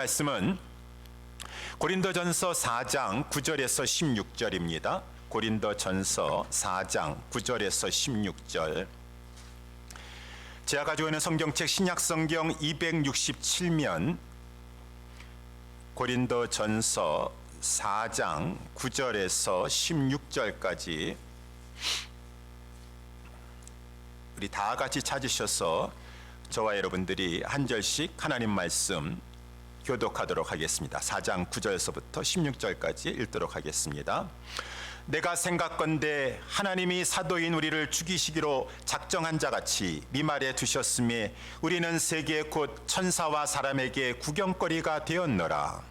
말씀은 고린도전서 4장 9절에서 16절입니다. 고린도전서 4장 9절에서 16절. 제가 가지고 있는 성경책 신약성경 267면 고린도전서 4장 9절에서 16절까지 우리 다 같이 찾으셔서 저와 여러분들이 한 절씩 하나님 말씀 교독하도록 하겠습니다. 4장 9절서부터 16절까지 읽도록 하겠습니다. 내가 생각건대 하나님이 사도인 우리를 죽이시기로 작정한 자같이 미말에 두셨음에 우리는 세계 곧 천사와 사람에게 구경거리가 되었노라.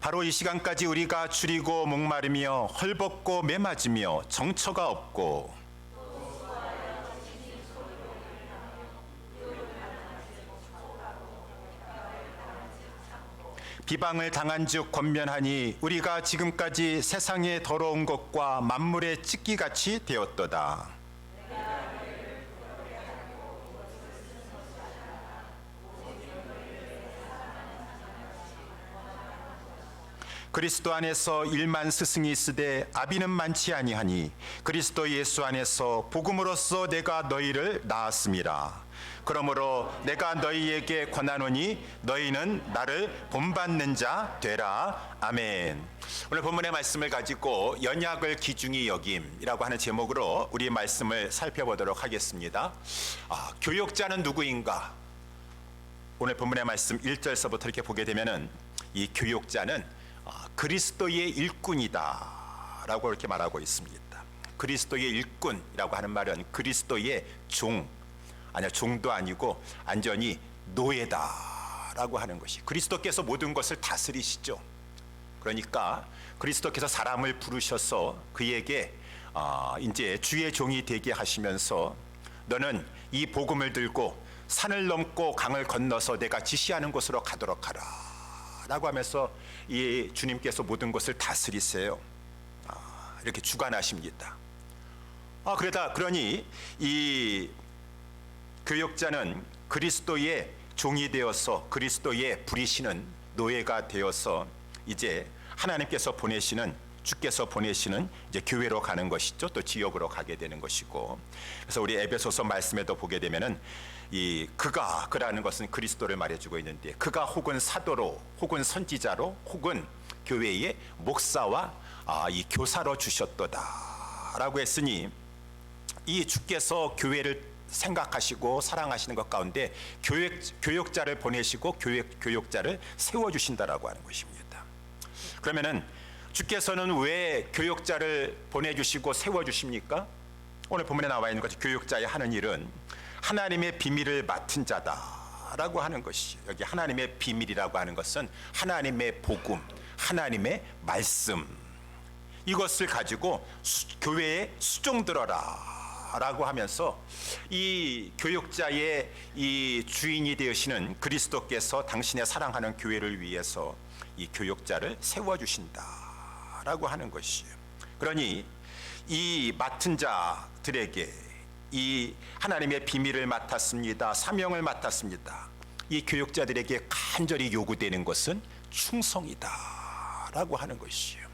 바로 이 시간까지 우리가 줄이고 목마르며 헐벗고 매맞으며 정처가 없고 비방을 당한 즉 권면하니 우리가 지금까지 세상의 더러운 것과 만물의 찢기같이 되었도다. 그리스도 안에서 1만 스승이 있으되 아비는 많지 아니하니 그리스도 예수 안에서 복음으로써 내가 너희를 낳았음이라. 그러므로 내가 너희에게 권하노니 너희는 나를 본받는 자 되라. 아멘. 오늘 본문의 말씀을 가지고 연약을 기중히 여김이라고 하는 제목으로 우리 말씀을 살펴보도록 하겠습니다. 교역자는 누구인가? 오늘 본문의 말씀 1절서부터 이렇게 보게 되면은 이 교역자는 그리스도의 일꾼이다 라고 이렇게 말하고 있습니다. 그리스도의 일꾼이라고 하는 말은 그리스도의 종, 종도 아니고 완전히 노예다 라고 하는 것이, 그리스도께서 모든 것을 다스리시죠. 그러니까 그리스도께서 사람을 부르셔서 그에게 이제 주의 종이 되게 하시면서 너는 이 복음을 들고 산을 넘고 강을 건너서 내가 지시하는 곳으로 가도록 하라 라고 하면서 이 주님께서 모든 것을 다스리세요. 이렇게 주관하십니다. 그러니 이 교역자는 그리스도의 종이 되어서 그리스도의 부리시는 노예가 되어서 이제 하나님께서 보내시는, 주께서 보내시는 이제 교회로 가는 것이죠. 또 지역으로 가게 되는 것이고. 그래서 우리 에베소서 말씀에도 보게 되면은 이 그라는 것은 그리스도를 말해주고 있는데, 그가 혹은 사도로 혹은 선지자로 혹은 교회의 목사와 이 교사로 주셨도다 라고 했으니, 이 주께서 교회를 생각하시고 사랑하시는 것 가운데 교역자를 보내시고 교역자를 세워주신다라고 하는 것입니다. 그러면은 주께서는 왜 교역자를 보내주시고 세워주십니까? 오늘 본문에 나와 있는 것이 교역자의 하는 일은 하나님의 비밀을 맡은 자다라고 하는 것이, 여기 하나님의 비밀이라고 하는 것은 하나님의 복음, 하나님의 말씀, 이것을 가지고 교회에 수종들어라 라고 하면서 이 교역자의 이 주인이 되시는 그리스도께서 당신의 사랑하는 교회를 위해서 이 교역자를 세워주신다 라고 하는 것이에요. 그러니 이 맡은 자들에게 이 하나님의 비밀을 맡았습니다, 사명을 맡았습니다, 이 교역자들에게 간절히 요구되는 것은 충성이다 라고 하는 것이에요.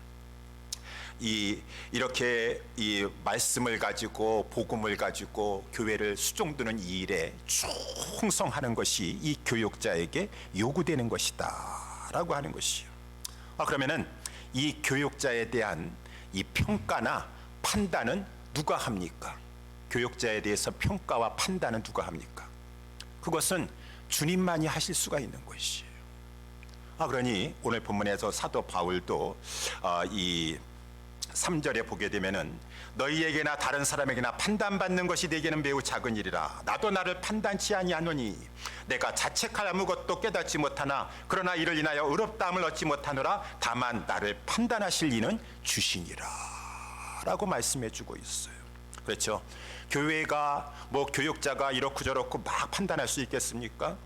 이렇게 이 말씀을 가지고 복음을 가지고 교회를 수종드는 이 일에 충성하는 것이 이 교역자에게 요구되는 것이다 라고 하는 것이에요. 그러면은 이 교역자에 대한 이 평가나 판단은 누가 합니까? 교역자에 대해서 평가와 판단은 누가 합니까? 그것은 주님만이 하실 수가 있는 것이에요. 그러니 오늘 본문에서 사도 바울도 이 3절에 보게 되면은 너희에게나 다른 사람에게나 판단받는 것이 내게는 매우 작은 일이라. 나도 나를 판단치 아니하노니 내가 자책할 아무것도 깨닫지 못하나 그러나 이를 인하여 의롭다함을 얻지 못하노라. 다만 나를 판단하실 이는 주시니라 라고 말씀해 주고 있어요. 그렇죠? 교회가 교역자가 이렇고 저렇고 막 판단할 수 있겠습니까?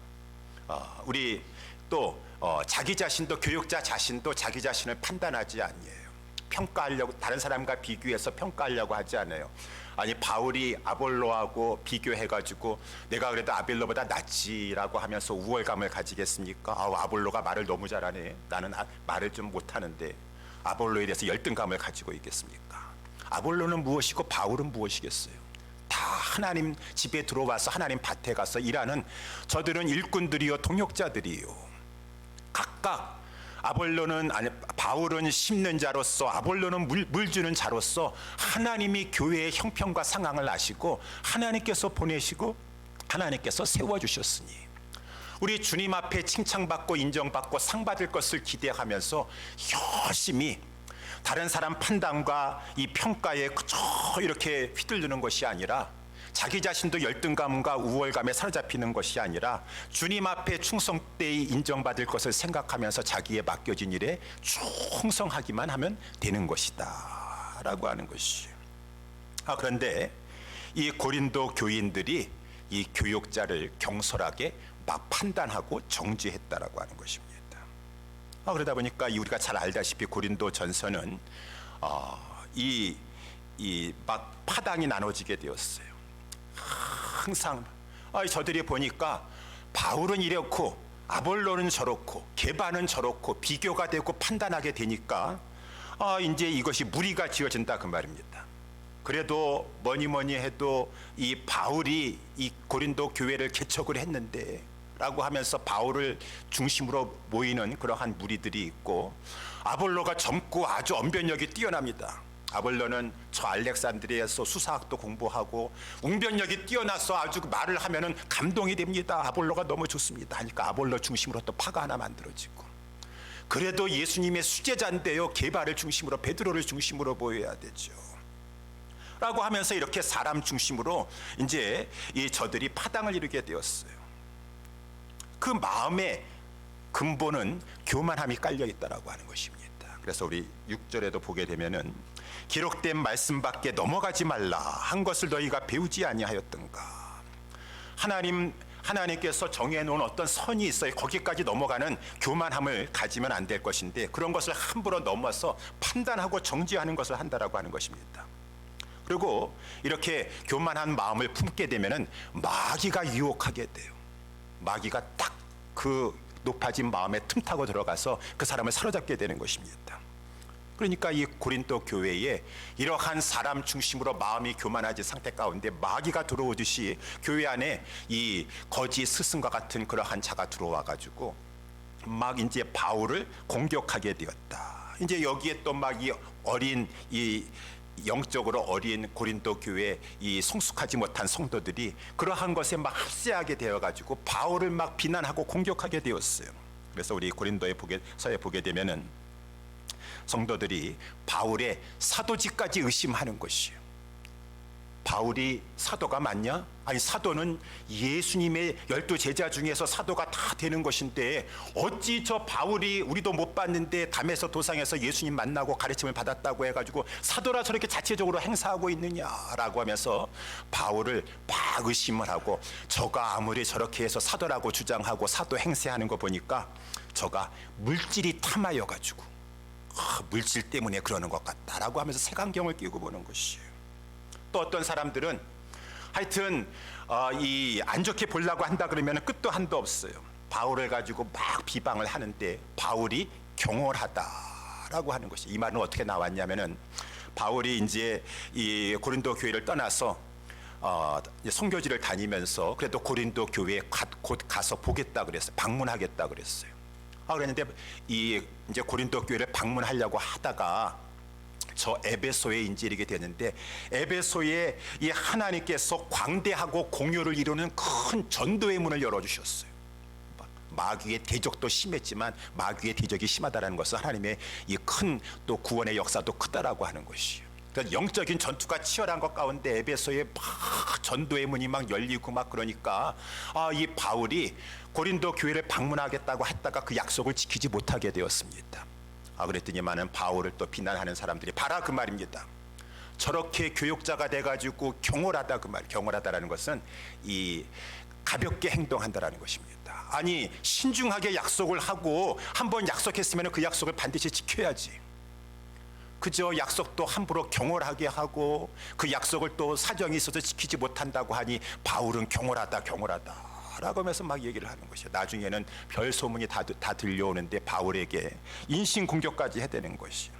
우리 또 자기 자신도 교육자 자신도 자기 자신을 판단하지 아니에요. 평가하려고 다른 사람과 비교해서 평가하려고 하지 않아요. 아니 바울이 아볼로하고 비교해가지고 내가 그래도 아볼로보다 낫지라고 하면서 우월감을 가지겠습니까? 아볼로가 말을 너무 잘하네. 나는 말을 좀 못하는데 아볼로에 대해서 열등감을 가지고 있겠습니까? 아볼로는 무엇이고 바울은 무엇이겠어요? 다 하나님 집에 들어와서 하나님 밭에 가서 일하는 저들은 일꾼들이요 동역자들이요. 각각 바울은 심는 자로서 아볼로는 물 주는 자로서 하나님이 교회의 형편과 상황을 아시고 하나님께서 보내시고 하나님께서 세워주셨으니 우리 주님 앞에 칭찬받고 인정받고 상 받을 것을 기대하면서 열심히 다른 사람 판단과 이 평가에 그저 이렇게 휘둘리는 것이 아니라 자기 자신도 열등감과 우월감에 사로잡히는 것이 아니라 주님 앞에 충성되이 인정받을 것을 생각하면서 자기의 맡겨진 일에 충성하기만 하면 되는 것이다 라고 하는 것이. 그런데 이 고린도 교인들이 이 교육자를 경솔하게 막 판단하고 정죄했다라고 하는 것입니다. 그러다 보니까 우리가 잘 알다시피 고린도 전서는 이 막 파당이 나눠지게 되었어요. 항상 저들이 보니까 바울은 이렇고 아볼로는 저렇고 게바는 저렇고 비교가 되고 판단하게 되니까 이제 이것이 무리가 지어진다 그 말입니다. 그래도 뭐니 해도 이 바울이 이 고린도 교회를 개척을 했는데 라고 하면서 바울을 중심으로 모이는 그러한 무리들이 있고 아볼로가 젊고 아주 언변력이 뛰어납니다. 아볼로는 저 알렉산드리아에서 수사학도 공부하고 웅변력이 뛰어나서 아주 말을 하면은 감동이 됩니다. 아볼로가 너무 좋습니다 하니까 아볼로 중심으로 또 파가 하나 만들어지고 그래도 예수님의 수제자인데요 게바를 중심으로 베드로를 중심으로 보여야 되죠 라고 하면서 이렇게 사람 중심으로 이제 저들이 파당을 이루게 되었어요. 그 마음의 근본은 교만함이 깔려 있다라고 하는 것입니다. 그래서 우리 6절에도 보게 되면은 기록된 말씀밖에 넘어가지 말라 한 것을 너희가 배우지 아니하였던가. 하나님께서 정해놓은 어떤 선이 있어요. 거기까지 넘어가는 교만함을 가지면 안 될 것인데 그런 것을 함부로 넘어서 판단하고 정죄하는 것을 한다라고 하는 것입니다. 그리고 이렇게 교만한 마음을 품게 되면은 마귀가 유혹하게 돼요. 마귀가 딱 그 높아진 마음에 틈타고 들어가서 그 사람을 사로잡게 되는 것입니다. 그러니까 이 고린도 교회에 이러한 사람 중심으로 마음이 교만하지 상태 가운데 마귀가 들어오듯이 교회 안에 이 거짓 스승과 같은 그러한 자가 들어와 가지고 막 이제 바울을 공격하게 되었다. 이제 여기에 또 막 이 어린 이 영적으로 어린 고린도 교회 이 성숙하지 못한 성도들이 그러한 것에 막 합세하게 되어 가지고 바울을 막 비난하고 공격하게 되었어요. 그래서 우리 고린도에 서에 보게 되면은 성도들이 바울의 사도직까지 의심하는 것이에요. 바울이 사도가 맞냐? 아니 사도는 예수님의 12 제자 중에서 사도가 다 되는 것인데 어찌 저 바울이 우리도 못 봤는데 담에서 도상에서 예수님 만나고 가르침을 받았다고 해가지고 사도라 저렇게 자체적으로 행사하고 있느냐라고 하면서 바울을 막 의심을 하고 저가 아무리 저렇게 해서 사도라고 주장하고 사도 행세하는 거 보니까 저가 물질이 탐하여가지고 물질 때문에 그러는 것 같다라고 하면서 색안경을 끼고 보는 것이에요. 또 어떤 사람들은 하여튼 이 안 좋게 보려고 한다 그러면 끝도 한도 없어요. 바울을 가지고 막 비방을 하는데 바울이 경홀하다라고 하는 것이. 이 말은 어떻게 나왔냐면은 바울이 이제 이 고린도 교회를 떠나서 선교지를 다니면서 그래도 고린도 교회에 곧 가서 보겠다 그랬어요. 방문하겠다 그랬어요. 그랬는데 이 이제 고린도 교회를 방문하려고 하다가 저 에베소에 이제 이르게 되는데 에베소에 이 하나님께서 광대하고 공효를 이루는 큰 전도의 문을 열어주셨어요. 마귀의 대적도 심했지만 마귀의 대적이 심하다는 것은 하나님의 이 큰 또 구원의 역사도 크다라고 하는 것이에요. 그러니까 영적인 전투가 치열한 것 가운데 에베소에 막 전도의 문이 막 열리고 막 그러니까 이 바울이 고린도 교회를 방문하겠다고 했다가 그 약속을 지키지 못하게 되었습니다. 그랬더니만은 바울을 또 비난하는 사람들이 봐라 그 말입니다. 저렇게 교육자가 돼가지고 경홀하다 그 말. 경홀하다라는 것은 이 가볍게 행동한다라는 것입니다. 아니 신중하게 약속을 하고 한번 약속했으면 그 약속을 반드시 지켜야지. 그저 약속도 함부로 경홀하게 하고 그 약속을 또 사정이 있어서 지키지 못한다고 하니 바울은 경홀하다 라고 하면서 막 얘기를 하는 것이에요. 나중에는 별 소문이 다 들려오는데 바울에게 인신공격까지 해대는 것이에요.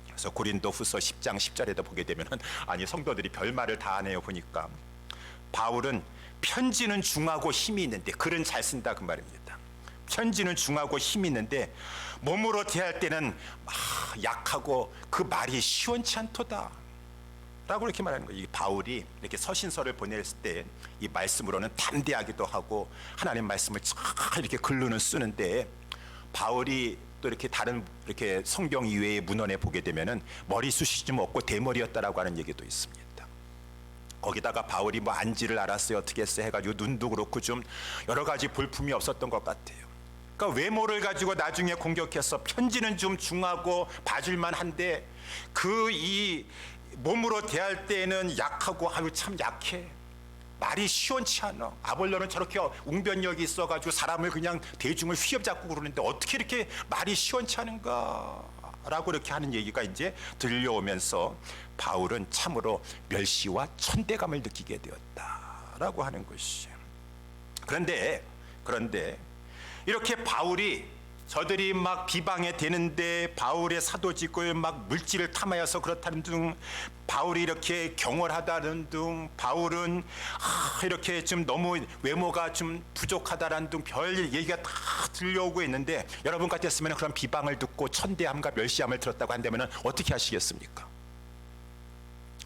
그래서 고린도후서 10장 10절에도 보게 되면은 아니 성도들이 별말을 다 하네요. 보니까 바울은 편지는 중하고 힘이 있는데 글은 잘 쓴다 그 말입니다. 편지는 중하고 힘이 있는데 몸으로 대할 때는 약하고 그 말이 시원치 않도다 라고 이렇게 말하는 거예요. 이 바울이 이렇게 서신서를 보냈을 때 이 말씀으로는 담대하기도 하고 하나님 말씀을 쫙 이렇게 글로는 쓰는데 바울이 또 이렇게 다른 이렇게 성경 이외의 문헌에 보게 되면은 머리숱이 좀 없고 대머리였다라고 하는 얘기도 있습니다. 거기다가 바울이 뭐 안지를 알았어요 어떻게 했어요 해가지고 눈도 그렇고 좀 여러 가지 볼품이 없었던 것 같아요. 그러니까 외모를 가지고 나중에 공격해서 편지는 좀 중하고 봐줄만 한데 그 이 몸으로 대할 때는 약하고 아유 참 약해. 말이 시원치 않아. 아볼로는 저렇게 웅변력이 있어가지고 사람을 그냥 대중을 휘어잡고 그러는데 어떻게 이렇게 말이 시원치 않은가 라고 이렇게 하는 얘기가 이제 들려오면서 바울은 참으로 멸시와 천대감을 느끼게 되었다라고 하는 것이에요. 그런데 이렇게 바울이 저들이 막 비방에 대는데 바울의 사도직을 막 물질을 탐하여서 그렇다는 등 바울이 이렇게 경홀하다는 등 바울은 이렇게 좀 너무 외모가 좀 부족하다는 등 별 얘기가 다 들려오고 있는데 여러분 같았으면 그런 비방을 듣고 천대함과 멸시함을 들었다고 한다면 어떻게 하시겠습니까?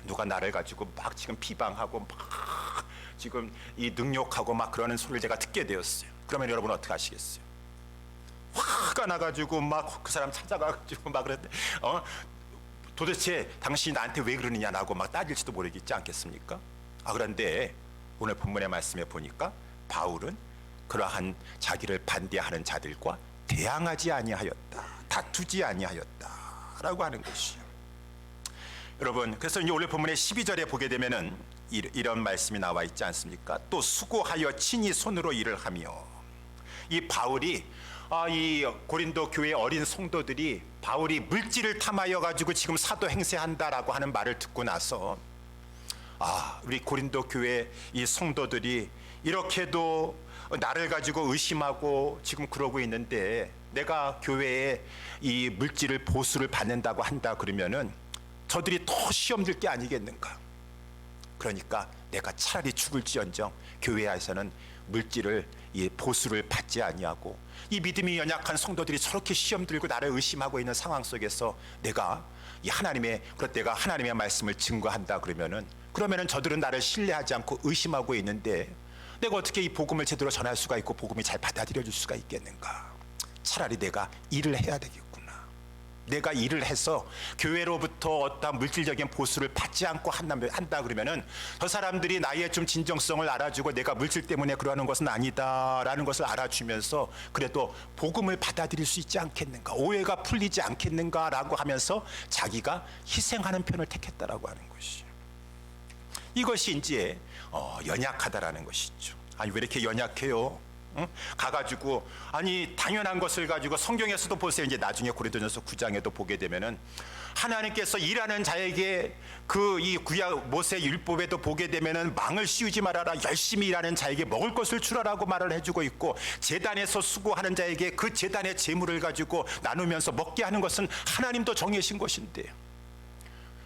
누가 나를 가지고 막 지금 비방하고 막 지금 이 능욕하고 막 그러는 소리를 제가 듣게 되었어요. 그러면 여러분 어떻게 하시겠어요? 화가 나가지고 막 그 사람 찾아가가지고 막 그랬대. 도대체 당신이 나한테 왜 그러느냐라고 막 따질지도 모르겠지 않겠습니까? 그런데 오늘 본문의 말씀에 보니까 바울은 그러한 자기를 반대하는 자들과 대항하지 아니하였다, 다투지 아니하였다라고 하는 것이요. 여러분, 그래서 이제 오늘 본문의 12절에 보게 되면은 이런 말씀이 나와 있지 않습니까? 또 수고하여 친히 손으로 일을 하며. 이 바울이 이 고린도 교회 어린 성도들이 바울이 물질을 탐하여 가지고 지금 사도 행세한다라고 하는 말을 듣고 나서 우리 고린도 교회 이 성도들이 이렇게도 나를 가지고 의심하고 지금 그러고 있는데 내가 교회에 이 물질을 보수를 받는다고 한다 그러면은 저들이 더 시험 들 게 아니겠는가. 그러니까 내가 차라리 죽을지언정 교회에서는 물질을 이 보수를 받지 아니하고 이 믿음이 연약한 성도들이 저렇게 시험 들고 나를 의심하고 있는 상황 속에서 내가 내가 하나님의 말씀을 증거한다 그러면은 저들은 나를 신뢰하지 않고 의심하고 있는데 내가 어떻게 이 복음을 제대로 전할 수가 있고 복음이 잘 받아들여질 수가 있겠는가. 차라리 내가 일을 해야 되겠구나. 내가 일을 해서 교회로부터 어떤 물질적인 보수를 받지 않고 한다 그러면은 저 사람들이 나의 좀 진정성을 알아주고 내가 물질 때문에 그러는 것은 아니다라는 것을 알아주면서 그래도 복음을 받아들일 수 있지 않겠는가, 오해가 풀리지 않겠는가라고 하면서 자기가 희생하는 편을 택했다라고 하는 것이. 이것이 이제 연약하다라는 것이죠. 아니 왜 이렇게 연약해요? 가가지고 당연한 것을 가지고 성경에서도 보세요. 이제 나중에 고린도전서 9장에도 보게 되면은 하나님께서 일하는 자에게 이 구약 모세 율법에도 보게 되면은 망을 씌우지 말아라, 열심히 일하는 자에게 먹을 것을 주라라고 말을 해주고 있고 제단에서 수고하는 자에게 그 제단의 재물을 가지고 나누면서 먹게 하는 것은 하나님도 정해신 것인데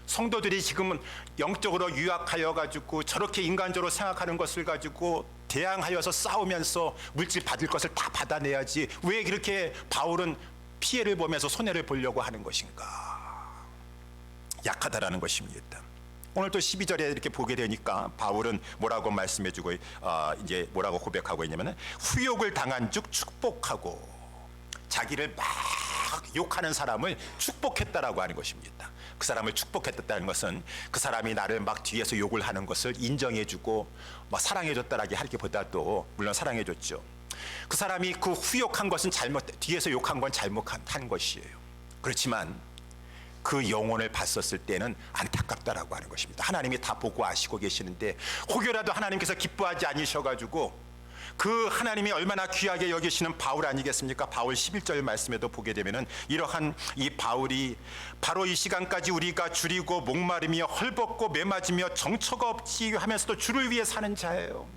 성도들이 지금은 영적으로 유약하여 가지고 저렇게 인간적으로 생각하는 것을 가지고 대항하여서 싸우면서 물질 받을 것을 다 받아내야지 왜 그렇게 바울은 피해를 보면서 손해를 보려고 하는 것인가. 약하다라는 것입니다. 오늘 또 12절에 이렇게 보게 되니까 바울은 뭐라고 말씀해주고 이제 뭐라고 고백하고 있냐면은 후욕을 당한 즉 축복하고 자기를 막 욕하는 사람을 축복했다라고 하는 것입니다. 그 사람을 축복했다는 것은 그 사람이 나를 막 뒤에서 욕을 하는 것을 인정해주고 막 사랑해줬다라고 하기보다도 물론 사랑해줬죠. 그 사람이 그 후욕한 것은 뒤에서 욕한 건 잘못한 것이에요. 그렇지만 그 영혼을 봤었을 때는 안타깝다라고 하는 것입니다. 하나님이 다 보고 아시고 계시는데 혹여라도 하나님께서 기뻐하지 않으셔가지고 그 하나님이 얼마나 귀하게 여기시는 바울 아니겠습니까? 바울 11절 말씀에도 보게 되면은 이러한 이 바울이 바로 이 시간까지 우리가 줄이고 목마르며 헐벗고 매맞으며 정처가 없지 하면서도 주를 위해 사는 자예요.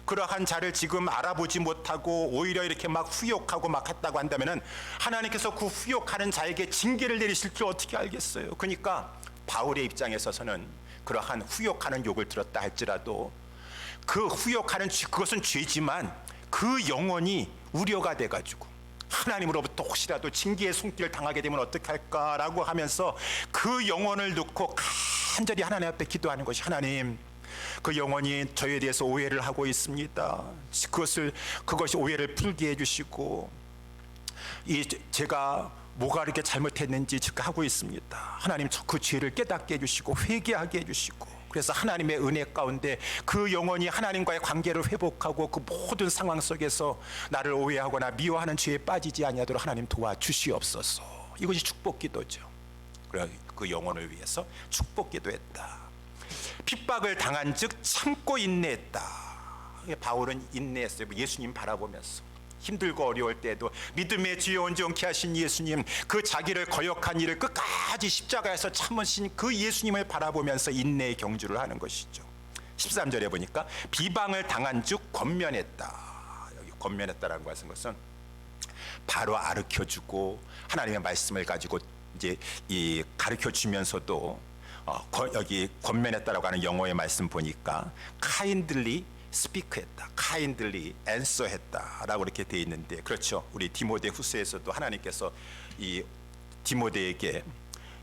그러한 자를 지금 알아보지 못하고 오히려 이렇게 막 후욕하고 막 했다고 한다면은 하나님께서 그 후욕하는 자에게 징계를 내리실 줄 어떻게 알겠어요? 그러니까 바울의 입장에 서서는 그러한 후욕하는 욕을 들었다 할지라도 그 후욕하는 그것은 죄지만 그 영혼이 우려가 돼가지고 하나님으로부터 혹시라도 징계의 손길을 당하게 되면 어떻게 할까라고 하면서 그 영혼을 놓고 간절히 하나님 앞에 기도하는 것이, 하나님, 그 영혼이 저에 대해서 오해를 하고 있습니다. 그것이 오해를 풀게 해주시고, 제가 뭐가 이렇게 잘못했는지 하고 있습니다. 하나님, 그 죄를 깨닫게 해주시고 회개하게 해주시고, 그래서 하나님의 은혜 가운데 그 영혼이 하나님과의 관계를 회복하고 그 모든 상황 속에서 나를 오해하거나 미워하는 죄에 빠지지 아니하도록 하나님 도와주시옵소서. 이것이 축복 기도죠. 그래, 그 영혼을 위해서 축복 기도했다. 핍박을 당한 즉 참고 인내했다. 바울은 인내했어요. 예수님 바라보면서 힘들고 어려울 때도 믿음의 주여 온전케 하신 예수님, 그 자기를 거역한 일을 끝까지 십자가에서 참으신 그 예수님을 바라보면서 인내의 경주를 하는 것이죠. 13절에 보니까 비방을 당한 즉 권면했다. 여기 권면했다라는 것은 바로 가르쳐주고 하나님의 말씀을 가지고 이제 이 가르쳐주면서도 여기 권면했다라고 하는 영어의 말씀 보니까 kindly 스피크했다, 카인들리 앤서했다라고 이렇게 돼 있는데, 그렇죠. 우리 디모데 후서에서도 하나님께서 이 디모데에게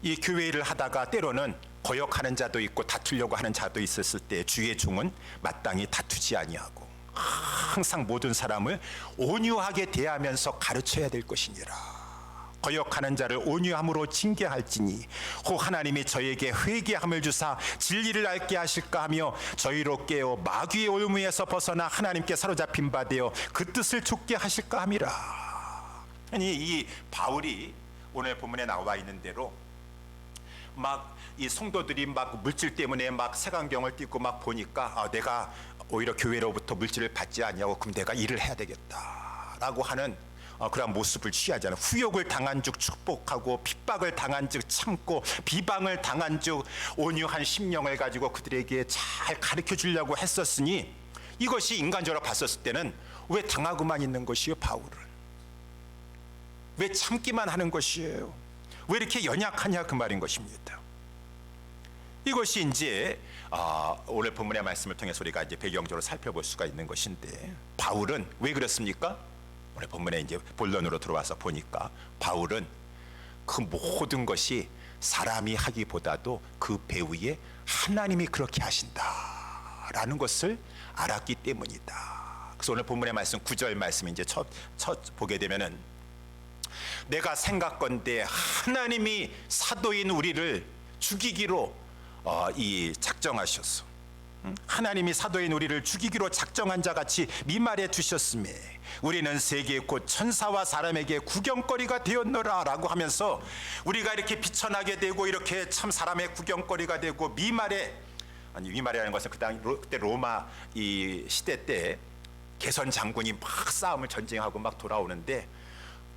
이 교회 일을 하다가 때로는 거역하는 자도 있고 다투려고 하는 자도 있었을 때 주의 종은 마땅히 다투지 아니하고 항상 모든 사람을 온유하게 대하면서 가르쳐야 될 것이니라. 거역하는 자를 온유함으로 징계할지니 혹 하나님이 저에게 회개함을 주사 진리를 알게 하실까 하며 저희로 깨어 마귀의 올무에서 벗어나 하나님께 사로잡힌 바 되어 그 뜻을 좇게 하실까 함이라. 아니, 이 바울이 오늘 본문에 나와 있는 대로 막 이 성도들이 막 물질 때문에 막 색안경을 띠고 막 보니까 내가 오히려 교회로부터 물질을 받지 않냐고, 그럼 내가 일을 해야 되겠다라고 하는 그런 모습을 취하지 않아. 후욕을 당한 즉 축복하고 핍박을 당한 즉 참고 비방을 당한 즉 온유한 심령을 가지고 그들에게 잘 가르쳐 주려고 했었으니, 이것이 인간적으로 봤었을 때는 왜 당하고만 있는 것이요? 바울을 왜 참기만 하는 것이에요? 왜 이렇게 연약하냐 그 말인 것입니다. 이것이 이제 오늘 본문의 말씀을 통해서 우리가 이제 배경적으로 살펴볼 수가 있는 것인데, 바울은 왜 그렇습니까? 오늘 본문에 이제 본론으로 들어와서 보니까 바울은 그 모든 것이 사람이 하기보다도 그 배후에 하나님이 그렇게 하신다라는 것을 알았기 때문이다. 그래서 오늘 본문의 말씀 9절 말씀 이제 첫 보게 되면은, 내가 생각건대 하나님이 사도인 우리를 죽이기로 이 작정하셨어. 하나님이 사도인 우리를 죽이기로 작정한 자같이 미말해 주셨음에 우리는 세계 곧 천사와 사람에게 구경거리가 되었노라 라고 하면서, 우리가 이렇게 비천하게 되고 이렇게 참 사람의 구경거리가 되고 미말이라는 것은 그때 로마 이 시대 때 개선 장군이 막 싸움을 전쟁하고 막 돌아오는데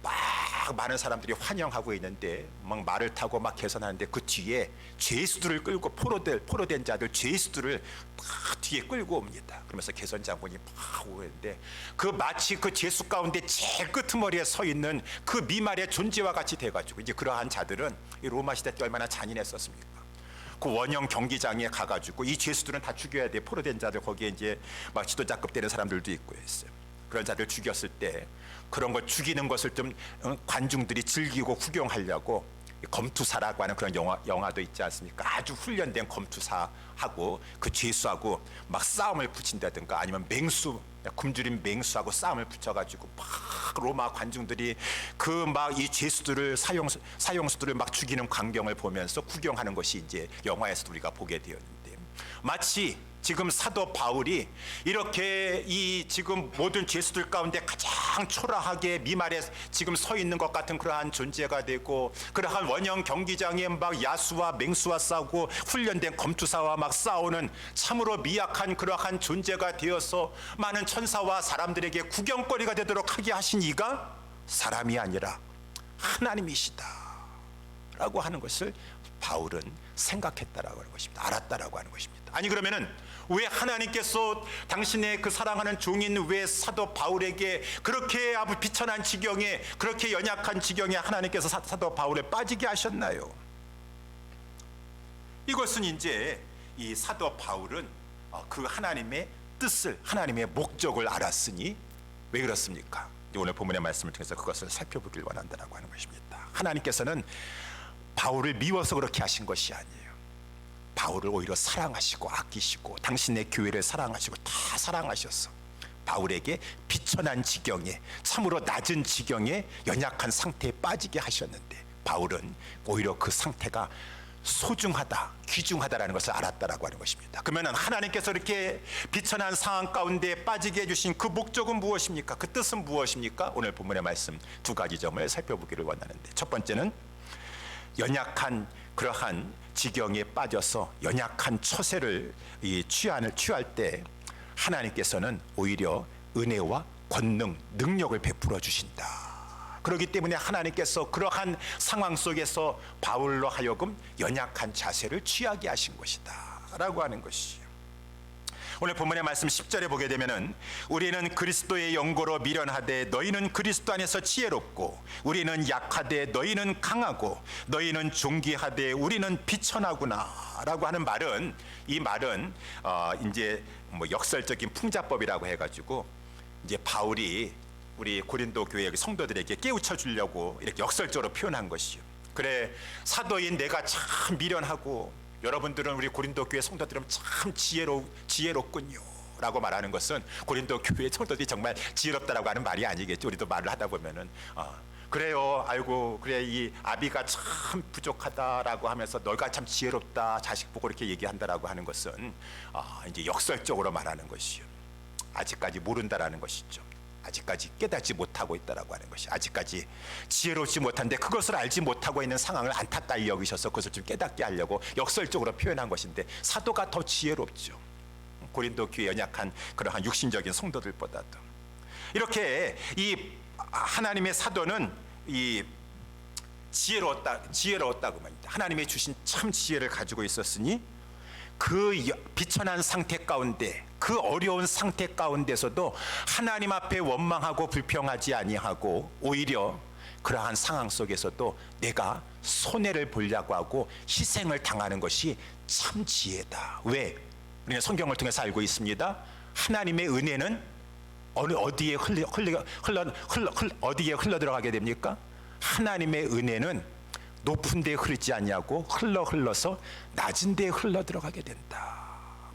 막 많은 사람들이 환영하고 있는데 막 말을 타고 막 개선하는데 그 뒤에 죄수들을 끌고 포로된 자들 죄수들을 막 뒤에 끌고 옵니다. 그러면서 개선 장군이 막 오는데 그 마치 그 죄수 가운데 제일 끄트머리에 서 있는 그 미말의 존재와 같이 돼가지고, 이제 그러한 자들은 이 로마 시대 때 얼마나 잔인했었습니까? 그 원형 경기장에 가가지고 이 죄수들은 다 죽여야 돼. 포로된 자들 거기에 이제 막 지도자급 되는 사람들도 있고 했어요. 그런 자들 죽였을 때 그런 거 죽이는 것을 좀 관중들이 즐기고 구경하려고 검투사라고 하는 그런 영화도 있지 않습니까? 아주 훈련된 검투사하고 그 죄수하고 막 싸움을 붙인다든가, 아니면 굶주린 맹수하고 싸움을 붙여가지고 막 로마 관중들이 그 막 이 죄수들을 사형수들을 막 죽이는 광경을 보면서 구경하는 것이 이제 영화에서도 우리가 보게 되었는데, 마치 지금 사도 바울이 이렇게 이 지금 모든 죄수들 가운데 가장 초라하게 미말에 지금 서 있는 것 같은 그러한 존재가 되고, 그러한 원형 경기장에 막 야수와 맹수와 싸우고 훈련된 검투사와 막 싸우는 참으로 미약한 그러한 존재가 되어서 많은 천사와 사람들에게 구경거리가 되도록 하게 하신 이가 사람이 아니라 하나님이시다 라고 하는 것을 바울은 생각했다라고 하는 것입니다. 알았다라고 하는 것입니다. 아니 그러면은 왜 하나님께서 당신의 그 사랑하는 종인 왜 사도 바울에게 그렇게 아주 비천한 지경에, 그렇게 연약한 지경에 하나님께서 사도 바울을 빠지게 하셨나요? 이것은 이제 이 사도 바울은 그 하나님의 뜻을, 하나님의 목적을 알았으니 왜 그렇습니까? 오늘 본문의 말씀을 통해서 그것을 살펴보길 원한다라고 하는 것입니다. 하나님께서는 바울을 미워서 그렇게 하신 것이 아니에요. 바울을 오히려 사랑하시고 아끼시고 당신의 교회를 사랑하시고 다 사랑하셔서 바울에게 비천한 지경에, 참으로 낮은 지경에 연약한 상태에 빠지게 하셨는데, 바울은 오히려 그 상태가 소중하다, 귀중하다라는 것을 알았다라고 하는 것입니다. 그러면 하나님께서 이렇게 비천한 상황 가운데 빠지게 해주신 그 목적은 무엇입니까? 그 뜻은 무엇입니까? 오늘 본문의 말씀 두 가지 점을 살펴보기를 원하는데, 첫 번째는 연약한 그러한 지경에 빠져서 연약한 처세를 취할 때 하나님께서는 오히려 은혜와 권능, 능력을 베풀어 주신다. 그렇기 때문에 하나님께서 그러한 상황 속에서 바울로 하여금 연약한 자세를 취하게 하신 것이다 라고 하는 것이에요. 오늘 본문의 말씀 10절에 보게 되면은 우리는 그리스도의 영고로 미련하되 너희는 그리스도 안에서 지혜롭고, 우리는 약하되 너희는 강하고, 너희는 존귀하되 우리는 비천하구나 라고 하는 말은, 이 말은 이제 뭐 역설적인 풍자법이라고 해가지고 이제 바울이 우리 고린도 교회 성도들에게 깨우쳐 주려고 이렇게 역설적으로 표현한 것이요. 그래, 사도인 내가 참 미련하고 여러분들은, 우리 고린도 교회 성도들은 참 지혜롭군요 라고 말하는 것은 고린도 교회 성도들이 정말 지혜롭다라고 하는 말이 아니겠죠. 우리도 말을 하다 보면은 그래요, 아이고 그래, 이 아비가 참 부족하다라고 하면서 너가 참 지혜롭다, 자식 보고 이렇게 얘기한다라고 하는 것은 이제 역설적으로 말하는 것이요. 아직까지 모른다라는 것이죠. 아직까지 깨닫지 못하고 있다라고 하는 것이, 아직까지 지혜롭지 못한데 그것을 알지 못하고 있는 상황을 안타까이 여기셔서 그것을 좀 깨닫게 하려고 역설적으로 표현한 것인데, 사도가 더 지혜롭죠. 고린도 교회 연약한 그러한 육신적인 성도들보다도. 이렇게 이 하나님의 사도는 이 지혜로웠다고 말입니다. 하나님의 주신 참 지혜를 가지고 있었으니 그 비천한 상태 가운데, 그 어려운 상태 가운데서도 하나님 앞에 원망하고 불평하지 아니하고, 오히려 그러한 상황 속에서도 내가 손해를 보려고 하고 희생을 당하는 것이 참 지혜다. 왜? 우리는 성경을 통해서 알고 있습니다. 하나님의 은혜는 어디에 흘러 들어가게 됩니까? 하나님의 은혜는 높은 데에 흐르지 아니하고 흘러서 낮은 데에 흘러 들어가게 된다.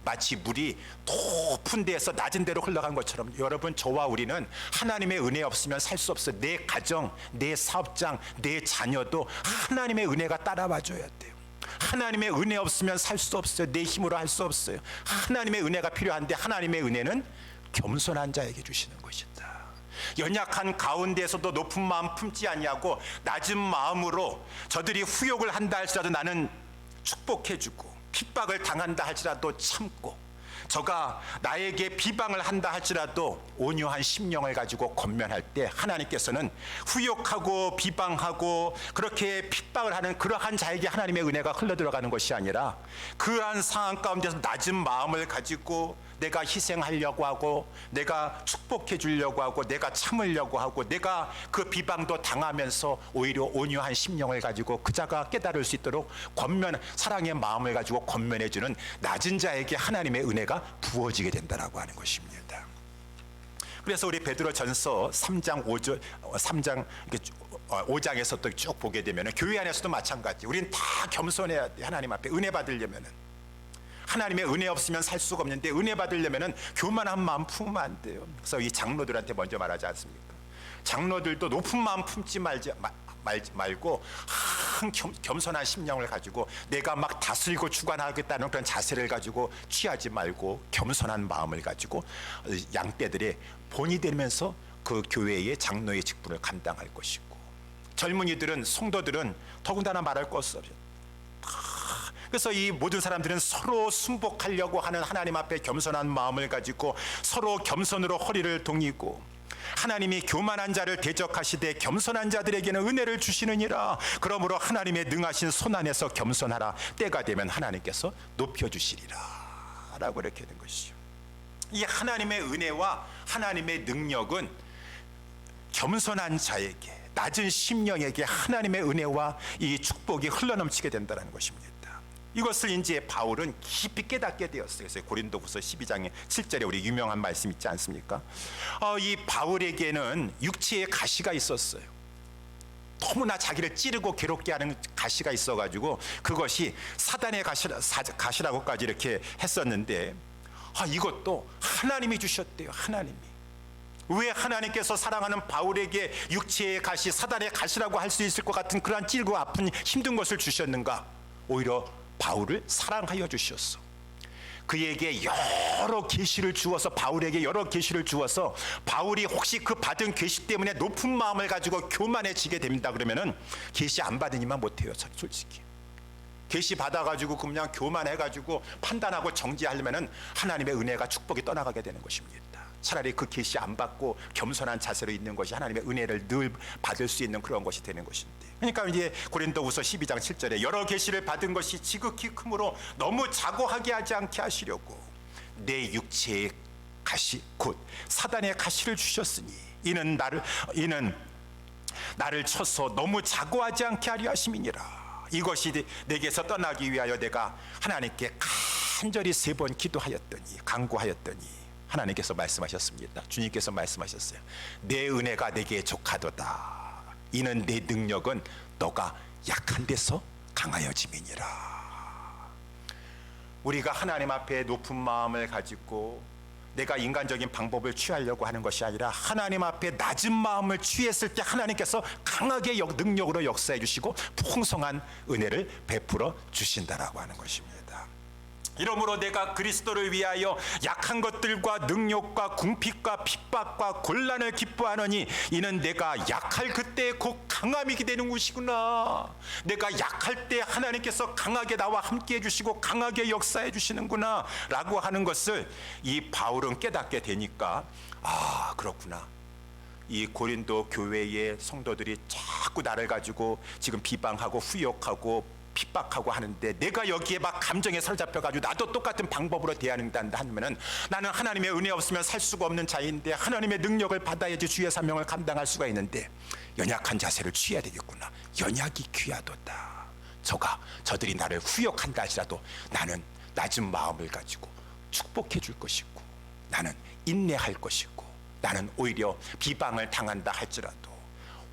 마치 물이 높은 데에서 낮은 데로 흘러간 것처럼, 여러분, 저와 우리는 하나님의 은혜 없으면 살 수 없어요. 내 가정, 내 사업장, 내 자녀도 하나님의 은혜가 따라와 줘야 돼요. 하나님의 은혜 없으면 살 수 없어요. 내 힘으로 할 수 없어요. 하나님의 은혜가 필요한데, 하나님의 은혜는 겸손한 자에게 주시는 것이다. 연약한 가운데에서도 높은 마음 품지 아니하고 낮은 마음으로 저들이 후욕을 한다 할지라도 나는 축복해주고, 핍박을 당한다 할지라도 참고, 저가 나에게 비방을 한다 할지라도 온유한 심령을 가지고 권면할 때 하나님께서는 후욕하고 비방하고 그렇게 핍박을 하는 그러한 자에게 하나님의 은혜가 흘러들어가는 것이 아니라, 그러한 상황 가운데서 낮은 마음을 가지고 내가 희생하려고 하고, 내가 축복해 주려고 하고, 내가 참으려고 하고, 내가 그 비방도 당하면서 오히려 온유한 심령을 가지고 그 자가 깨달을 수 있도록 사랑의 마음을 가지고 권면해 주는 낮은 자에게 하나님의 은혜가 부어지게 된다라고 하는 것입니다. 그래서 우리 베드로전서 3장 5장에서 또 쭉 보게 되면 교회 안에서도 마찬가지. 우리는 다 겸손해야 돼. 하나님 앞에 은혜 받으려면은. 하나님의 은혜 없으면 살 수가 없는데, 은혜 받으려면은 교만한 마음 품으면 안 돼요. 그래서 이 장로들한테 먼저 말하지 않습니까? 장로들도 높은 마음 품지 말고 겸손한 심령을 가지고 내가 막 다스리고 주관하겠다는 그런 자세를 가지고 취하지 말고 겸손한 마음을 가지고 양떼들의 본이 되면서 그 교회의 장로의 직분을 감당할 것이고, 젊은이들은, 성도들은 더군다나 말할 것 없어요. 그래서 이 모든 사람들은 서로 순복하려고 하는 하나님 앞에 겸손한 마음을 가지고 서로 겸손으로 허리를 동이고, 하나님이 교만한 자를 대적하시되 겸손한 자들에게는 은혜를 주시느니라. 그러므로 하나님의 능하신 손 안에서 겸손하라. 때가 되면 하나님께서 높여주시리라 라고 이렇게 된 것이죠. 이 하나님의 은혜와 하나님의 능력은 겸손한 자에게, 낮은 심령에게 하나님의 은혜와 이 축복이 흘러넘치게 된다는 것입니다. 이것을 이제 바울은 깊이 깨닫게 되었어요. 그래서 고린도후서 12장의 7절에 우리 유명한 말씀 있지 않습니까? 이 바울에게는 육체의 가시가 있었어요. 너무나 자기를 찌르고 괴롭게 하는 가시가 있어가지고 그것이 사단의 가시라고까지 이렇게 했었는데, 이것도 하나님이 주셨대요. 하나님이. 왜 하나님께서 사랑하는 바울에게 육체의 가시, 사단의 가시라고 할 수 있을 것 같은 그러한 찔고 아픈 힘든 것을 주셨는가? 오히려 바울을 사랑하여 주셨어. 그에게 여러 계시를 주어서, 바울에게 여러 계시를 주어서 바울이 혹시 그 받은 계시 때문에 높은 마음을 가지고 교만해지게 됩니다. 그러면은 계시 안 받으니만 못해요. 솔직히 계시 받아가지고 그냥 교만해가지고 판단하고 정지하려면은 하나님의 은혜가, 축복이 떠나가게 되는 것입니다. 차라리 그 계시 안 받고 겸손한 자세로 있는 것이 하나님의 은혜를 늘 받을 수 있는 그런 것이 되는 것인데, 그러니까 이제 고린도후서 12장 7절에 여러 계시를 받은 것이 지극히 크므로 너무 자고하게 하지 않게 하시려고 내 육체의 가시 곧 사단의 가시를 주셨으니 이는 나를 쳐서 너무 자고하지 않게 하려 하심이니라. 이것이 내게서 떠나기 위하여 내가 하나님께 간절히 3번 기도하였더니, 간구하였더니 하나님께서 말씀하셨습니다. 주님께서 말씀하셨어요. 내 은혜가 내게 족하도다. 이는 내 능력은 너가 약한 데서 강하여짐이니라. 우리가 하나님 앞에 높은 마음을 가지고 내가 인간적인 방법을 취하려고 하는 것이 아니라 하나님 앞에 낮은 마음을 취했을 때 하나님께서 강하게 능력으로 역사해 주시고 풍성한 은혜를 베풀어 주신다라고 하는 것입니다. 이러므로 내가 그리스도를 위하여 약한 것들과 능력과 궁핍과 핍박과 곤란을 기뻐하노니 이는 내가 약할 그때 곧 강함이 되는 것이구나. 내가 약할 때 하나님께서 강하게 나와 함께 해주시고 강하게 역사해 주시는구나 라고 하는 것을 이 바울은 깨닫게 되니까, 그렇구나. 이 고린도 교회의 성도들이 자꾸 나를 가지고 지금 비방하고 후욕하고 핍박하고 하는데 내가 여기에 막 감정에 사로잡혀가지고 나도 똑같은 방법으로 대하는다 하면은 나는 하나님의 은혜 없으면 살 수가 없는 자인데 하나님의 능력을 받아야지 주의 사명을 감당할 수가 있는데 연약한 자세를 취해야 되겠구나. 연약이 귀하도다. 저들이 나를 후욕한다 할지라도 나는 낮은 마음을 가지고 축복해 줄 것이고, 나는 인내할 것이고, 나는 오히려 비방을 당한다 할지라도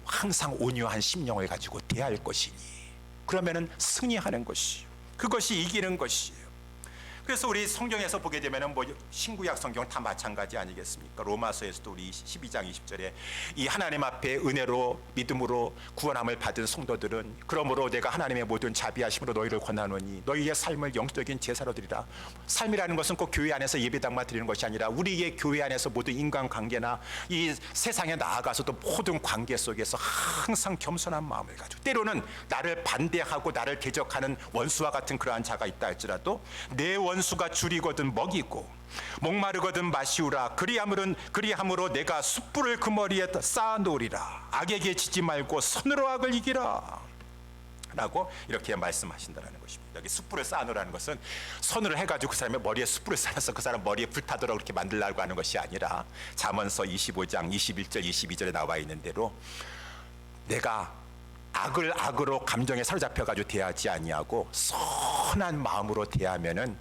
항상 온유한 심령을 가지고 대할 것이니 그러면은 승리하는 것이, 그것이 이기는 것이에요. 그래서 우리 성경에서 보게 되면은 신구약 성경 다 마찬가지 아니겠습니까? 로마서에서도 우리 12장 20절에 이 하나님 앞에 은혜로 믿음으로 구원함을 받은 성도들은 그러므로 내가 하나님의 모든 자비하심으로 너희를 권하노니 너희의 삶을 영적인 제사로 드리라. 삶이라는 것은 꼭 교회 안에서 예배당만 드리는 것이 아니라 우리의 교회 안에서 모든 인간관계나 이 세상에 나아가서도 모든 관계 속에서 항상 겸손한 마음을 가지고, 때로는 나를 반대하고 나를 대적하는 원수와 같은 그러한 자가 있다 할지라도 내 원수가 줄이거든 먹이고 목마르거든 마시우라. 그리함으로 내가 숯불을 그 머리에 쌓아놓으리라. 악에게 지지 말고 손으로 악을 이기라 라고 이렇게 말씀하신다는 것입니다. 여기 숯불을 쌓아놓으라는 것은 손으로 해가지고 그 사람의 머리에 숯불을 쌓아서 그 사람 머리에 불타도록 그렇게 만들라고 하는 것이 아니라 잠언서 25장 21절 22절에 나와 있는 대로 내가 악을 악으로 감정에 사로잡혀가지고 대하지 아니하고 선한 마음으로 대하면은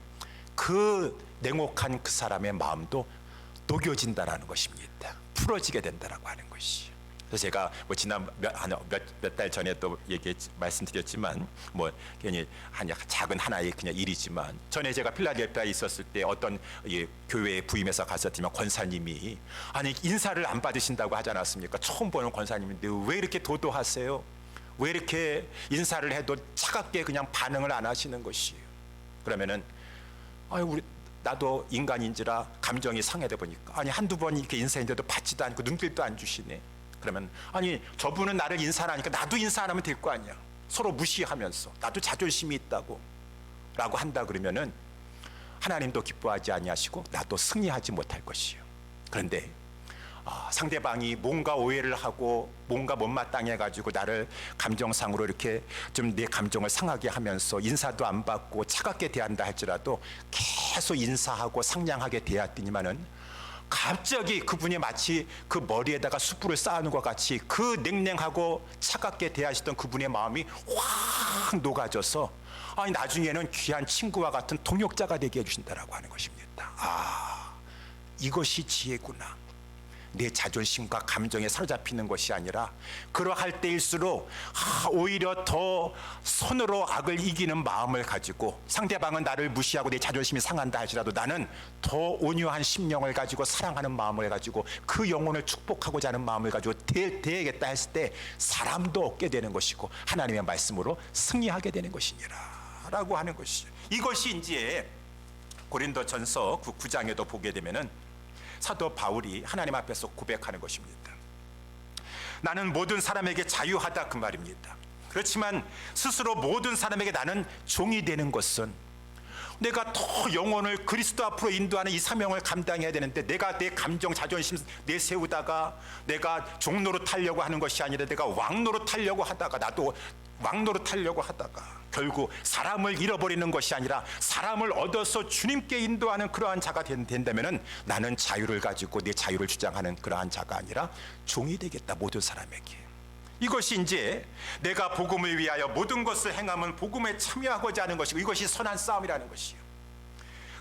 그 냉혹한 그 사람의 마음도 녹여진다라는 것입니다. 풀어지게 된다라고 하는 것이. 그래서 제가 지난 몇 달 전에 또 말씀드렸지만 괜히 작은 하나의 그냥 일이지만, 전에 제가 필라델피아에 있었을 때 어떤 교회에 부임해서 갔었지만 권사님이 인사를 안 받으신다고 하지 않았습니까? 처음 보는 권사님인데 왜 이렇게 도도하세요? 왜 이렇게 인사를 해도 차갑게 그냥 반응을 안 하시는 것이에요? 그러면은 나도 인간인지라 감정이 상해다 보니까 한두 번 이렇게 인사했는데도 받지도 않고 눈길도 안 주시네. 그러면 저분은 나를 인사를 하니까 나도 인사 안 하면 될 거 아니야. 서로 무시하면서 나도 자존심이 있다고 라고 한다 그러면은 하나님도 기뻐하지 아니하시고 나도 승리하지 못할 것이에요. 그런데 상대방이 뭔가 오해를 하고 뭔가 못마땅해 가지고 나를 감정상으로 이렇게 좀 내 감정을 상하게 하면서 인사도 안 받고 차갑게 대한다 할지라도 계속 인사하고 상냥하게 대했더니만은 갑자기 그분이 마치 그 머리에다가 숯불을 쌓아놓은 것 같이 그 냉랭하고 차갑게 대하시던 그분의 마음이 확 녹아져서 나중에는 귀한 친구와 같은 동역자가 되게 해주신다라고 하는 것입니다. 이것이 지혜구나. 내 자존심과 감정에 사로잡히는 것이 아니라 그러할 때일수록 오히려 더 손으로 악을 이기는 마음을 가지고 상대방은 나를 무시하고 내 자존심이 상한다 할지라도 나는 더 온유한 심령을 가지고 사랑하는 마음을 가지고 그 영혼을 축복하고자 하는 마음을 가지고 대해야겠다 했을 때 사람도 얻게 되는 것이고 하나님의 말씀으로 승리하게 되는 것이니라 라고 하는 것이죠. 이것이 이제 고린도전서 9장에도 보게 되면은 사도 바울이 하나님 앞에서 고백하는 것입니다. 나는 모든 사람에게 자유하다 그 말입니다. 그렇지만 스스로 모든 사람에게 나는 종이 되는 것은 내가 더 영혼을 그리스도 앞으로 인도하는 이 사명을 감당해야 되는데 내가 내 감정 자존심 내세우다가 내가 종노릇 하려고 하는 것이 아니라 내가 왕노릇 하려고 하다가 나도 왕노릇 하려고 하다가 결국 사람을 잃어버리는 것이 아니라 사람을 얻어서 주님께 인도하는 그러한 자가 된다면은 나는 자유를 가지고 내 자유를 주장하는 그러한 자가 아니라 종이 되겠다 모든 사람에게. 이것이 이제 내가 복음을 위하여 모든 것을 행하면 복음에 참여하고자 하는 것이고 이것이 선한 싸움이라는 것이에요.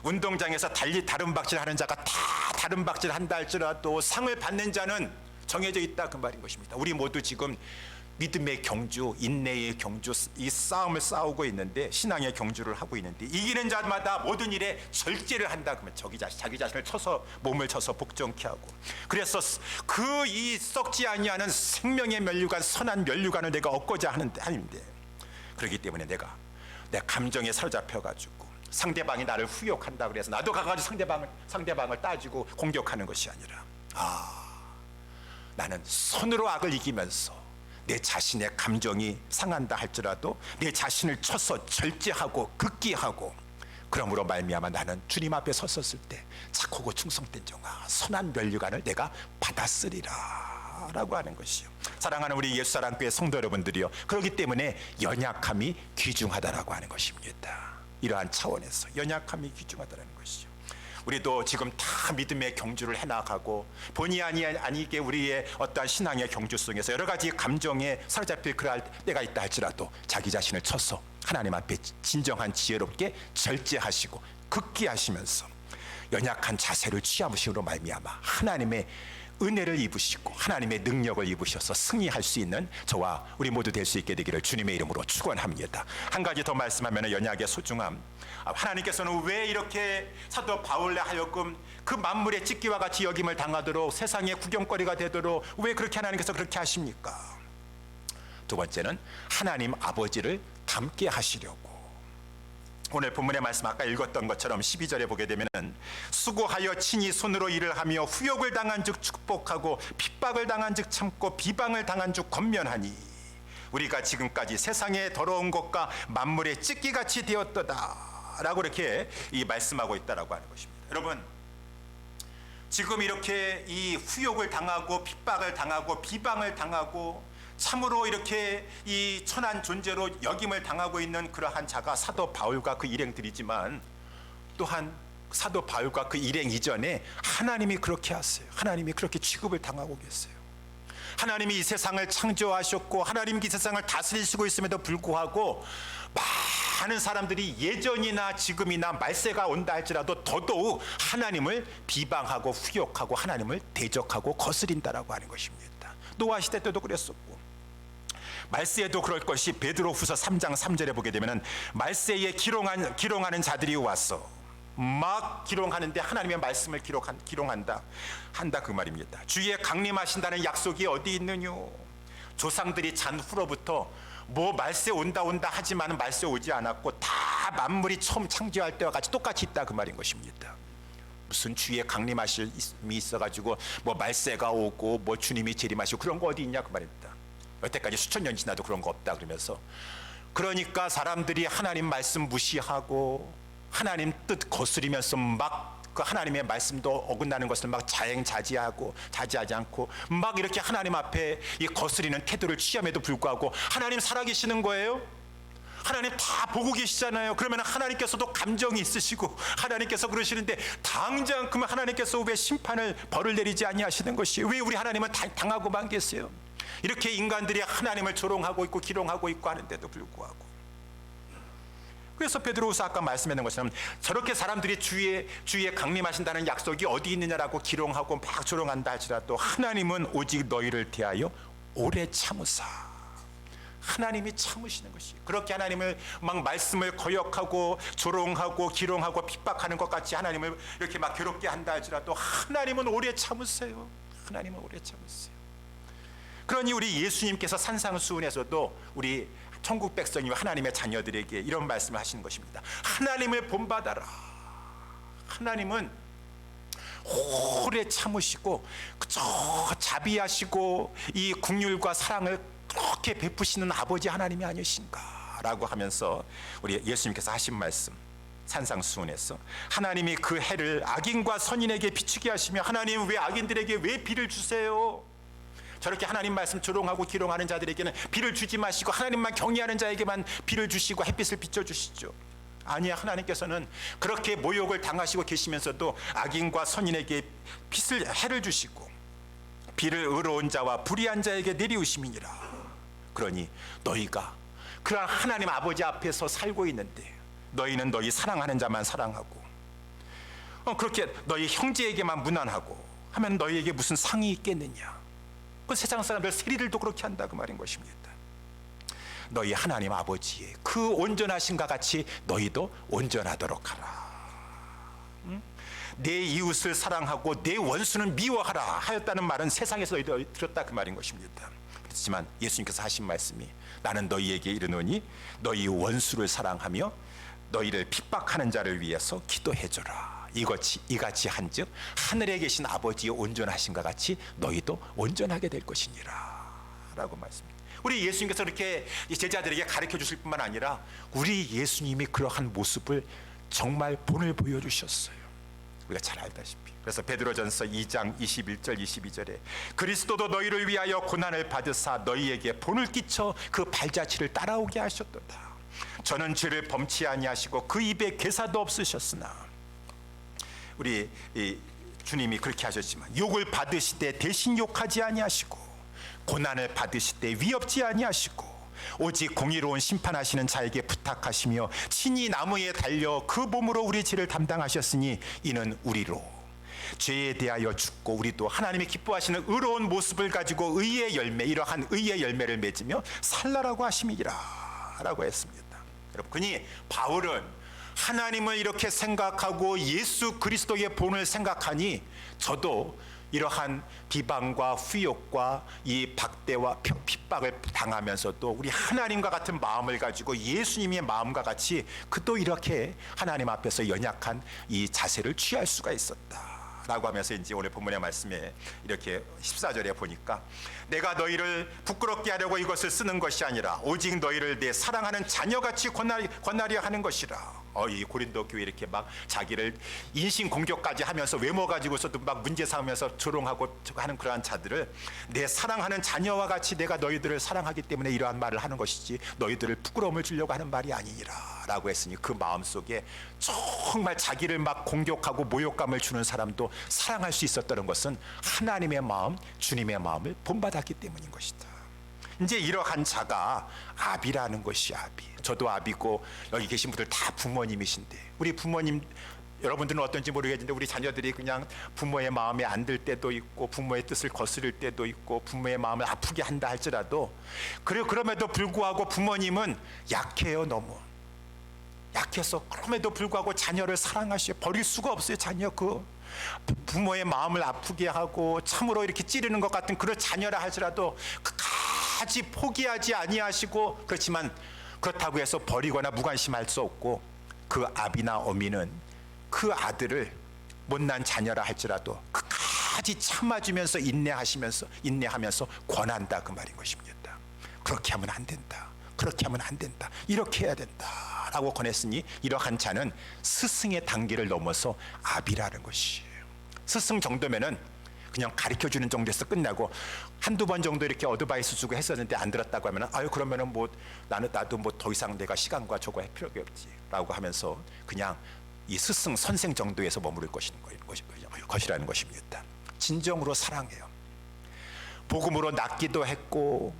운동장에서 다른 박질하는 자가 다 다른 박질 한다 할지라도 상을 받는 자는 정해져 있다 그 말인 것입니다. 우리 모두 지금 믿음의 경주, 인내의 경주, 이 싸움을 싸우고 있는데 신앙의 경주를 하고 있는데 이기는 자마다 모든 일에 절제를 한다 그러면 자기 자신을 쳐서 몸을 쳐서 복종케 하고 그래서 그 이 썩지 아니하는 생명의 면류관 선한 면류관을 내가 얻고자 하는데 그렇기 때문에 내가 내 감정에 사로잡혀 가지고 상대방이 나를 후욕한다 그래서 나도 가가지고 상대방을 따지고 공격하는 것이 아니라 나는 손으로 악을 이기면서 내 자신의 감정이 상한다 할지라도 내 자신을 쳐서 절제하고 극기하고 그러므로 말미암아 나는 주님 앞에 섰었을 때 착하고 충성된 종아 선한 면류관을 내가 받았으리라 라고 하는 것이요. 사랑하는 우리 예수사랑교회 성도 여러분들이요, 그렇기 때문에 연약함이 귀중하다라고 하는 것입니다. 이러한 차원에서 연약함이 귀중하다라는 것이죠. 우리도 지금 다 믿음의 경주를 해나가고 본의 아니게 우리의 어떠한 신앙의 경주 속에서 여러 가지 감정에 사로잡힐 그럴 때가 있다 할지라도 자기 자신을 쳐서 하나님 앞에 진정한 지혜롭게 절제하시고 극기하시면서 연약한 자세를 취함으로 말미암아 하나님의 은혜를 입으시고 하나님의 능력을 입으셔서 승리할 수 있는 저와 우리 모두 될 수 있게 되기를 주님의 이름으로 축원합니다. 한 가지 더 말씀하면 연약의 소중함. 하나님께서는 왜 이렇게 사도 바울에 하여금 그 만물의 찢기와 같이 여김을 당하도록 세상의 구경거리가 되도록 왜 그렇게 하나님께서 그렇게 하십니까? 두 번째는 하나님 아버지를 닮게 하시려고. 오늘 본문의 말씀 아까 읽었던 것처럼 12절에 보게 되면 수고하여 친히 손으로 일을 하며 후욕을 당한 즉 축복하고 핍박을 당한 즉 참고 비방을 당한 즉 권면하니 우리가 지금까지 세상의 더러운 것과 만물의 찢기같이 되었도다 라고 이렇게 말씀하고 있다라고 하는 것입니다. 여러분, 지금 이렇게 이 후욕을 당하고 핍박을 당하고 비방을 당하고 참으로 이렇게 이 천한 존재로 여김을 당하고 있는 그러한 자가 사도 바울과 그 일행들이지만 또한 사도 바울과 그 일행 이전에 하나님이 그렇게 하세요. 하나님이 그렇게 취급을 당하고 계세요. 하나님이 이 세상을 창조하셨고 하나님이 이 세상을 다스리시고 있음에도 불구하고 많은 사람들이 예전이나 지금이나 말세가 온다 할지라도 더더욱 하나님을 비방하고 후욕하고 하나님을 대적하고 거스린다라고 하는 것입니다. 노아 시대 때도 그랬었고 말세에도 그럴 것이 베드로후서 3장 3절에 보게 되면 말세에 기롱하는 자들이 와서 막 기롱하는데 하나님의 말씀을 기롱한다 그 말입니다. 주의 강림하신다는 약속이 어디 있느뇨? 조상들이 잔 후로부터 뭐 말세 온다 하지만 말세 오지 않았고 다 만물이 처음 창조할 때와 같이 똑같이 있다 그 말인 것입니다. 무슨 주의 강림하심이 있어가지고 뭐 말세가 오고 뭐 주님이 재림하시고 그런 거 어디 있냐 그 말입니다. 여태까지 수천 년 지나도 그런 거 없다 그러면서, 그러니까 사람들이 하나님 말씀 무시하고 하나님 뜻 거스리면서 막 그 하나님의 말씀도 어긋나는 것을 막 자행자지하고 자지하지 않고 막 이렇게 하나님 앞에 이 거스리는 태도를 취함에도 불구하고 하나님 살아계시는 거예요. 하나님 다 보고 계시잖아요. 그러면 하나님께서도 감정이 있으시고 하나님께서 그러시는데 당장 그러면 하나님께서 왜 심판을 벌을 내리지 아니하시는 것이, 왜 우리 하나님은 당하고만 계세요? 이렇게 인간들이 하나님을 조롱하고 있고 기롱하고 있고 하는데도 불구하고. 그래서 베드로후서 아까 말씀했는 것처럼 저렇게 사람들이 주의 강림하신다는 약속이 어디 있느냐라고 기롱하고 막 조롱한다 할지라도 하나님은 오직 너희를 대하여 오래 참으사, 하나님이 참으시는 것이, 그렇게 하나님을 막 말씀을 거역하고 조롱하고 기롱하고 핍박하는 것 같이 하나님을 이렇게 막 괴롭게 한다 할지라도 하나님은 오래 참으세요. 하나님은 오래 참으세요. 그러니 우리 예수님께서 산상수훈에서도 우리 천국 백성이와 하나님의 자녀들에게 이런 말씀을 하시는 것입니다. 하나님을 본받아라. 하나님은 오래 참으시고 그저 자비하시고 이 긍휼과 사랑을 그렇게 베푸시는 아버지 하나님이 아니신가 라고 하면서 우리 예수님께서 하신 말씀, 산상수훈에서 하나님이 그 해를 악인과 선인에게 비추게 하시며, 하나님 왜 악인들에게 왜 비를 주세요? 저렇게 하나님 말씀 조롱하고 기롱하는 자들에게는 비를 주지 마시고 하나님만 경외하는 자에게만 비를 주시고 햇빛을 비춰주시죠. 아니야, 하나님께서는 그렇게 모욕을 당하시고 계시면서도 악인과 선인에게 해를 주시고 비를 의로운 자와 불의한 자에게 내리우심이니라. 그러니 너희가 그러한 하나님 아버지 앞에서 살고 있는데 너희는 너희 사랑하는 자만 사랑하고 그렇게 너희 형제에게만 무난하고 하면 너희에게 무슨 상이 있겠느냐. 그 세상 사람들 세리들도 그렇게 한다 그 말인 것입니다. 너희 하나님 아버지의 그 온전하신가 같이 너희도 온전하도록 하라. 내 이웃을 사랑하고 내 원수는 미워하라 하였다는 말은 세상에서 너희도 들었다 그 말인 것입니다. 그렇지만 예수님께서 하신 말씀이 나는 너희에게 이르노니 너희 원수를 사랑하며 너희를 핍박하는 자를 위해서 기도해줘라. 이같이 한즉 하늘에 계신 아버지의 온전하신가 같이 너희도 온전하게 될 것이니라 라고 말씀합니다. 우리 예수님께서 이렇게 제자들에게 가르쳐 주실 뿐만 아니라 우리 예수님이 그러한 모습을 정말 본을 보여주셨어요. 우리가 잘 알다시피. 그래서 베드로전서 2장 21절 22절에 그리스도도 너희를 위하여 고난을 받으사 너희에게 본을 끼쳐 그 발자취를 따라오게 하셨도다. 저는 죄를 범치 아니하시고 그 입에 괴사도 없으셨으나, 우리 주님이 그렇게 하셨지만 욕을 받으시되 대신 욕하지 아니하시고 고난을 받으시되 위협지 아니하시고 오직 공의로운 심판하시는 자에게 부탁하시며 친히 나무에 달려 그 몸으로 우리 죄를 담당하셨으니 이는 우리로 죄에 대하여 죽고 우리도 하나님이 기뻐하시는 의로운 모습을 가지고 의의 열매, 이러한 의의 열매를 맺으며 살라라고 하심이라 라고 했습니다. 여러분, 그니 바울은 하나님을 이렇게 생각하고 예수 그리스도의 본을 생각하니 저도 이러한 비방과 후욕과 이 박대와 핍박을 당하면서도 우리 하나님과 같은 마음을 가지고 예수님의 마음과 같이 그도 이렇게 하나님 앞에서 연약한 이 자세를 취할 수가 있었다 라고 하면서 이제 오늘 본문의 말씀에 이렇게 14절에 보니까 내가 너희를 부끄럽게 하려고 이것을 쓰는 것이 아니라 오직 너희를 내 사랑하는 자녀같이 권하려 하는 것이라. 이 고린도 교회 이렇게 막 자기를 인신 공격까지 하면서 외모 가지고서도 막 문제 삼으면서 조롱하고 하는 그러한 자들을 내 사랑하는 자녀와 같이 내가 너희들을 사랑하기 때문에 이러한 말을 하는 것이지 너희들을 부끄러움을 주려고 하는 말이 아니니라 라고 했으니, 그 마음속에 정말 자기를 막 공격하고 모욕감을 주는 사람도 사랑할 수 있었다는 것은 하나님의 마음, 주님의 마음을 본받았기 때문인 것이다. 이제 이러한 자가 아비라는 것이 아비. 저도 아비고 여기 계신 분들 다 부모님이신데, 우리 부모님 여러분들은 어떤지 모르겠는데 우리 자녀들이 그냥 부모의 마음에 안 들 때도 있고 부모의 뜻을 거스릴 때도 있고 부모의 마음을 아프게 한다 할지라도 그럼에도 불구하고 부모님은 약해요. 너무 약해서 그럼에도 불구하고 자녀를 사랑하시어 버릴 수가 없어요. 자녀 그 부모의 마음을 아프게 하고 참으로 이렇게 찌르는 것 같은 그런 자녀라 할지라도 끝까지 포기하지 아니하시고, 그렇지만 그렇다고 해서 버리거나 무관심할 수 없고, 그 아비나 어미는 그 아들을 못난 자녀라 할지라도 끝까지 참아주면서 인내하면서 권한다, 그 말인 것입니다. 그렇게 하면 안 된다, 그렇게 하면 안 된다, 이렇게 해야 된다 라고 권했으니, 이러한 자는 스승의 단계를 넘어서 아비라는 것이에요. 스승 정도면은 그냥 가르쳐주는 정도에서 끝나고, 한두 번 정도 이렇게 어드바이스 주고 했었는데 안 들었다고 하면은, 아유 그러면은 뭐 나도 뭐 더 이상 내가 시간과 저거 할 필요가 없지 라고 하면서 그냥 이 스승 선생 정도에서 머무를 것이라는 것입니다. 진정으로 사랑해요. 복음으로 낳기도 했고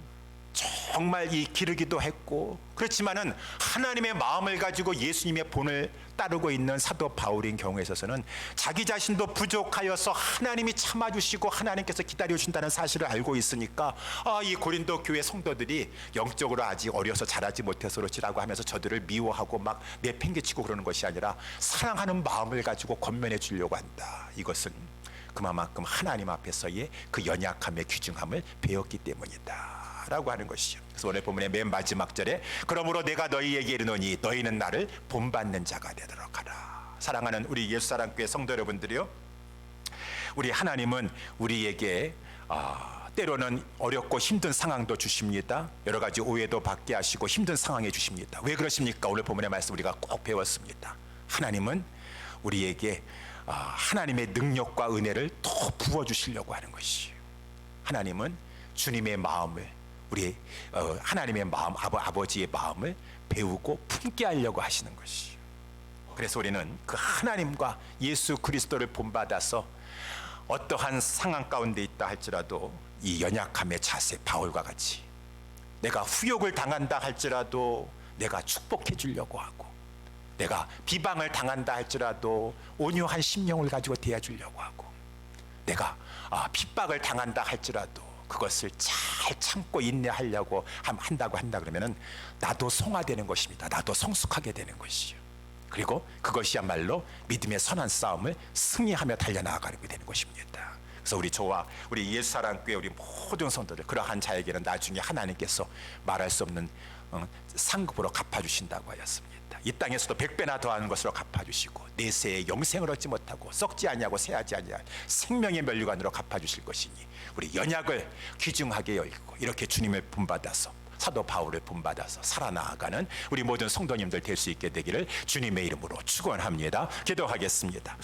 정말 이 기르기도 했고, 그렇지만은 하나님의 마음을 가지고 예수님의 본을 따르고 있는 사도 바울인 경우에 있어서는 자기 자신도 부족하여서 하나님이 참아주시고 하나님께서 기다려주신다는 사실을 알고 있으니까, 이 고린도 교회 성도들이 영적으로 아직 어려서 자라지 못해서 그렇지라고 하면서 저들을 미워하고 막 내팽개치고 그러는 것이 아니라 사랑하는 마음을 가지고 권면해 주려고 한다. 이것은 그만큼 하나님 앞에서의 그 연약함의 귀중함을 배웠기 때문이다 라고 하는 것이죠. 그래서 오늘 본문의 맨 마지막 절에, 그러므로 내가 너희에게 이르노니 너희는 나를 본받는 자가 되도록 하라. 사랑하는 우리 예수사랑교회 성도 여러분들이요, 우리 하나님은 우리에게 때로는 어렵고 힘든 상황도 주십니다. 여러 가지 오해도 받게 하시고 힘든 상황에 주십니다. 왜 그러십니까? 오늘 본문의 말씀 우리가 꼭 배웠습니다. 하나님은 우리에게 하나님의 능력과 은혜를 더 부어주시려고 하는 것이에요. 하나님은 주님의 마음을, 우리 하나님의 마음, 아버지의 마음을 배우고 품게 하려고 하시는 것이에요. 그래서 우리는 그 하나님과 예수 그리스도를 본받아서 어떠한 상황 가운데 있다 할지라도 이 연약함의 자세, 바울과 같이 내가 후욕을 당한다 할지라도 내가 축복해 주려고 하고, 내가 비방을 당한다 할지라도 온유한 심령을 가지고 대해주려고 하고, 내가 핍박을 당한다 할지라도 그것을 잘 참고 인내하려고 한다 그러면은 나도 성화되는 것입니다. 나도 성숙하게 되는 것이요. 그리고 그것이야말로 믿음의 선한 싸움을 승리하며 달려나가게 되는 것입니다. 그래서 우리 예수사랑교회 우리 모든 성도들, 그러한 자에게는 나중에 하나님께서 말할 수 없는 상급으로 갚아주신다고 하였습니다. 이 땅에서도 100배나 더하는 것으로 갚아주시고 내세에 영생을 얻지 못하고 썩지 아니하고 새하지 아니할 생명의 면류관으로 갚아주실 것이니, 우리 연약을 귀중하게 여기고 이렇게 주님을 본받아서, 사도 바울을 본받아서 살아나가는 우리 모든 성도님들 될 수 있게 되기를 주님의 이름으로 축원합니다. 기도하겠습니다.